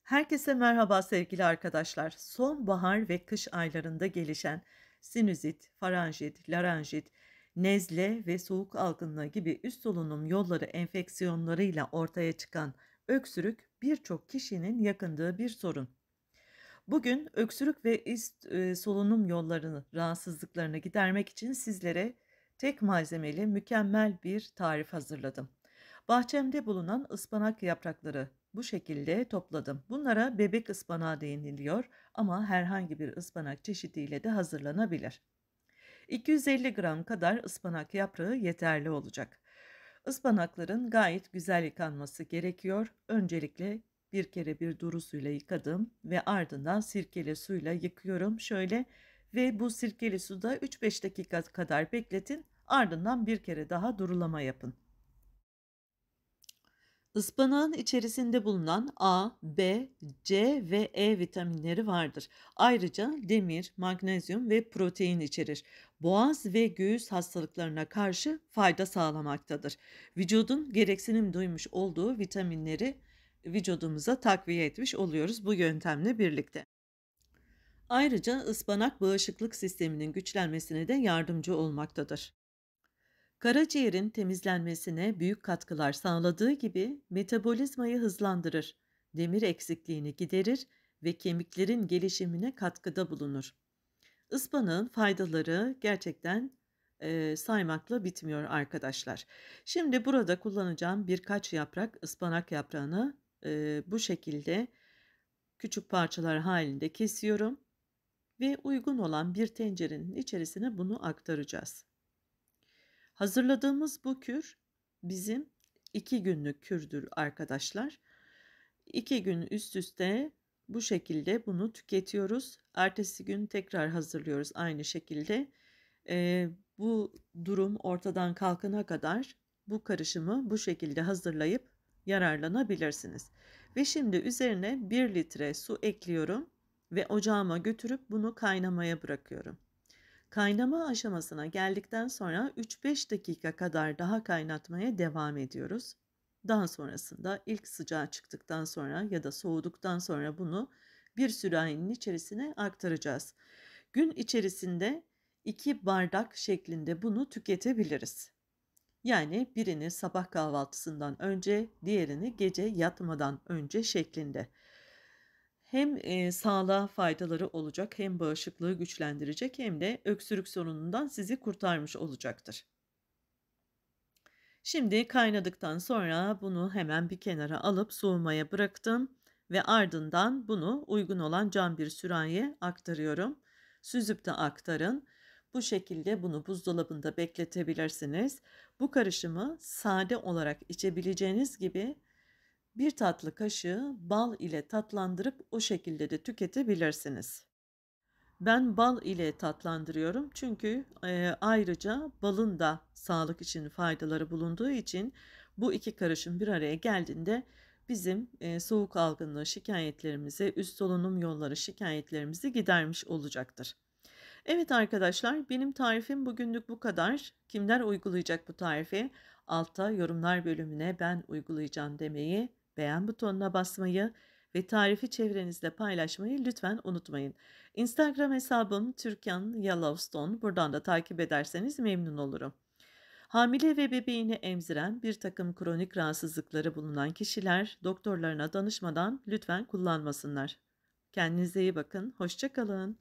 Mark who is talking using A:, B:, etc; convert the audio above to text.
A: Herkese merhaba sevgili arkadaşlar. Sonbahar ve kış aylarında gelişen sinüzit, faranjit, laranjit, nezle ve soğuk algınlığı gibi üst solunum yolları enfeksiyonlarıyla ortaya çıkan öksürük birçok kişinin yakındığı bir sorun. Bugün öksürük ve solunum yollarını rahatsızlıklarını gidermek için sizlere tek malzemeli mükemmel bir tarif hazırladım. Bahçemde bulunan ıspanak yaprakları bu şekilde topladım. Bunlara bebek ıspanağı deniliyor ama herhangi bir ıspanak çeşidiyle de hazırlanabilir. 250 gram kadar ıspanak yaprağı yeterli olacak. Ispanakların gayet güzel yıkanması gerekiyor. Öncelikle bir kere bir duru suyla yıkadım ve ardından sirkeli suyla yıkıyorum şöyle ve bu sirkeli suda 3-5 dakika kadar bekletin. Ardından bir kere daha durulama yapın. Ispanağın içerisinde bulunan A, B, C ve E vitaminleri vardır. Ayrıca demir, magnezyum ve protein içerir. Boğaz ve göğüs hastalıklarına karşı fayda sağlamaktadır. Vücudun gereksinim duymuş olduğu vitaminleri vücudumuza takviye etmiş oluyoruz bu yöntemle birlikte. Ayrıca ıspanak bağışıklık sisteminin güçlenmesine de yardımcı olmaktadır. Karaciğerin temizlenmesine büyük katkılar sağladığı gibi metabolizmayı hızlandırır, demir eksikliğini giderir ve kemiklerin gelişimine katkıda bulunur. Ispanağın faydaları gerçekten saymakla bitmiyor arkadaşlar. Şimdi burada kullanacağım birkaç yaprak ıspanak yaprağını bu şekilde küçük parçalar halinde kesiyorum ve uygun olan bir tencerenin içerisine bunu aktaracağız. Hazırladığımız bu kür bizim 2 günlük kürdür arkadaşlar. 2 gün üst üste bu şekilde bunu tüketiyoruz. Ertesi gün tekrar hazırlıyoruz aynı şekilde. Bu durum ortadan kalkana kadar bu karışımı bu şekilde hazırlayıp yararlanabilirsiniz. Ve şimdi üzerine 1 litre su ekliyorum ve ocağıma götürüp bunu kaynamaya bırakıyorum. Kaynama aşamasına geldikten sonra 3-5 dakika kadar daha kaynatmaya devam ediyoruz. Daha sonrasında ilk sıcağı çıktıktan sonra ya da soğuduktan sonra bunu bir sürahinin içerisine aktaracağız. Gün içerisinde 2 bardak şeklinde bunu tüketebiliriz. Yani birini sabah kahvaltısından önce, diğerini gece yatmadan önce şeklinde. Hem sağlığa faydaları olacak, hem bağışıklığı güçlendirecek, hem de öksürük sorunundan sizi kurtarmış olacaktır. Şimdi kaynadıktan sonra bunu hemen bir kenara alıp soğumaya bıraktım ve ardından bunu uygun olan cam bir sürahiye aktarıyorum. Süzüp de aktarın. Bu şekilde bunu buzdolabında bekletebilirsiniz. Bu karışımı sade olarak içebileceğiniz gibi bir tatlı kaşığı bal ile tatlandırıp o şekilde de tüketebilirsiniz. Ben bal ile tatlandırıyorum çünkü ayrıca balın da sağlık için faydaları bulunduğu için bu iki karışım bir araya geldiğinde bizim soğuk algınlığı şikayetlerimizi, üst solunum yolları şikayetlerimizi gidermiş olacaktır. Evet arkadaşlar, benim tarifim bugünlük bu kadar. Kimler uygulayacak bu tarifi? Altta yorumlar bölümüne ben uygulayacağım demeyi, beğen butonuna basmayı ve tarifi çevrenizle paylaşmayı lütfen unutmayın. Instagram hesabım Türkan Yellowstone. Buradan da takip ederseniz memnun olurum. Hamile ve bebeğini emziren bir takım kronik rahatsızlıkları bulunan kişiler doktorlarına danışmadan lütfen kullanmasınlar. Kendinize iyi bakın, hoşça kalın.